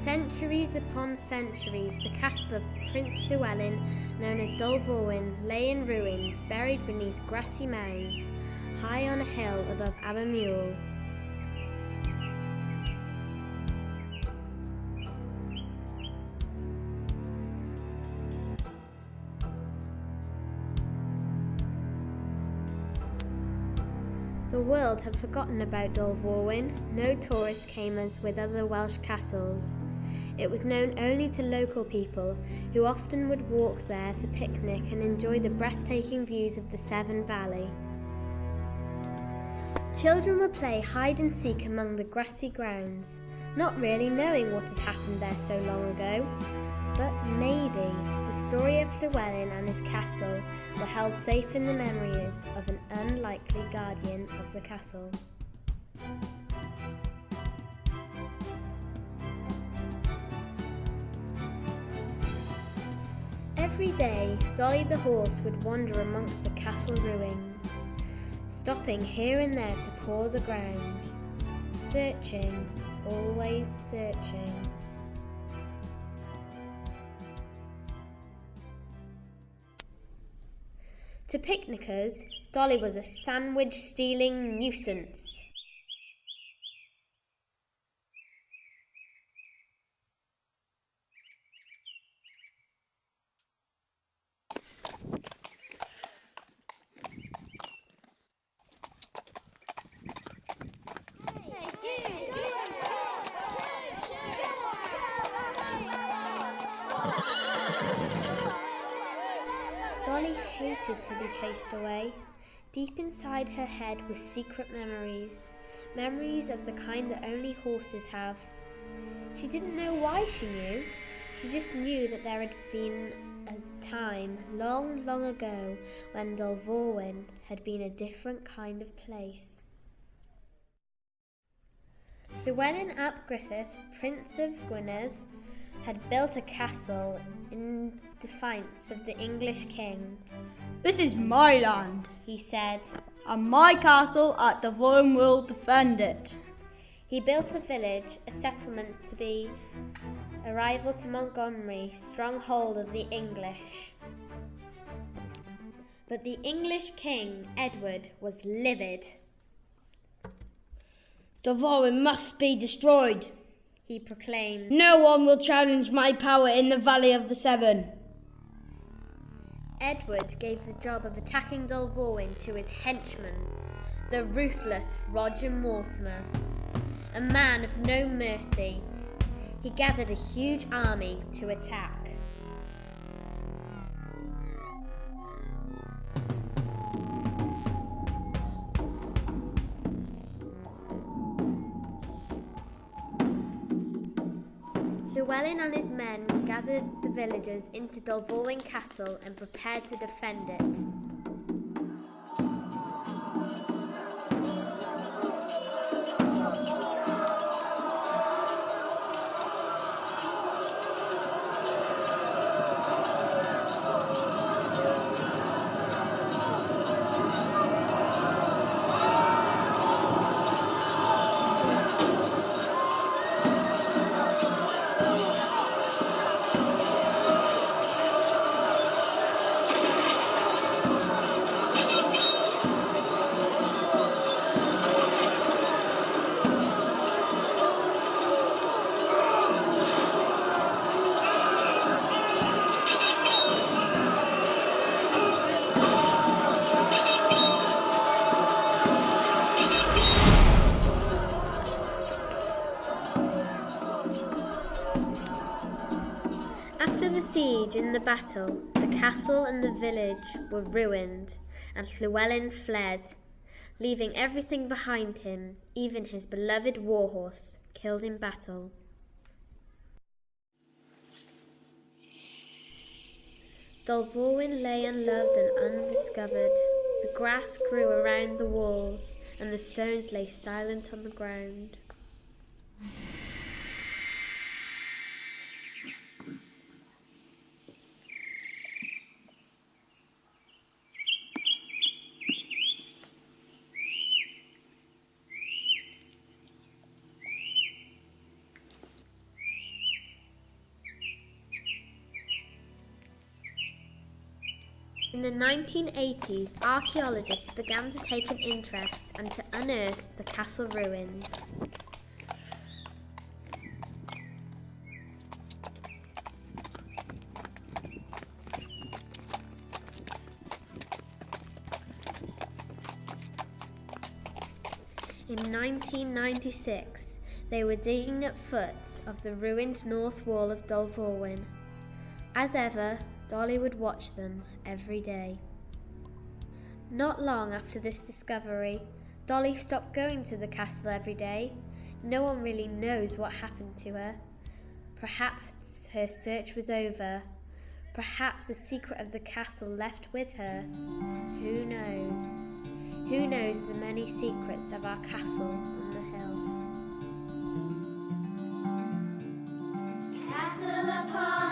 centuries upon centuries, the castle of Prince Llewellyn, known as Dolforwyn, lay in ruins, buried beneath grassy mounds, high on a hill above Abermule. The world had forgotten about Dolforwyn. No tourists came as with other Welsh castles. It was known only to local people, who often would walk there to picnic and enjoy the breathtaking views of the Severn Valley. Children would play hide and seek among the grassy grounds, not really knowing what had happened there so long ago. But maybe the story of Llewellyn and his castle were held safe in the memories of an unlikely guardian of the castle. Every day, Dolly the horse would wander amongst the castle ruins, stopping here and there to paw the ground, searching, always searching. To picnickers, Dolly was a sandwich-stealing nuisance. Dolly hated to be chased away. Deep inside her head were secret memories of the kind that only horses have. She didn't know why she knew. She just knew that there had been a time long, long ago when Dolforwyn had been a different kind of place. Llewellyn ap Griffith, Prince of Gwynedd, had built a castle in defiance of the English king. "This is my land," he said, "and my castle at Dolforwyn will defend it." He built a village, a settlement to be a rival to Montgomery, stronghold of the English. But the English king, Edward, was livid. "Dolforwyn must be destroyed," he proclaimed. "No one will challenge my power in the Valley of the Severn." Edward gave the job of attacking Dolforwyn to his henchman, the ruthless Roger Mortimer, a man of no mercy. He gathered a huge army to attack. Llewellyn and his men gathered the villagers into Dolforwyn Castle and prepared to defend it. After the siege and the battle, the castle and the village were ruined, and Llewellyn fled, leaving everything behind him, even his beloved warhorse, killed in battle. Dolforwyn lay unloved and undiscovered. The grass grew around the walls, and the stones lay silent on the ground. In the 1980s, archaeologists began to take an interest and to unearth the castle ruins. In 1996, they were digging at foot of the ruined north wall of Dolforwyn. As ever, Dolly would watch them every day. Not long after this discovery, Dolly stopped going to the castle every day. No one really knows what happened to her. Perhaps her search was over. Perhaps the secret of the castle left with her. Who knows? Who knows the many secrets of our castle on the hill? Castle upon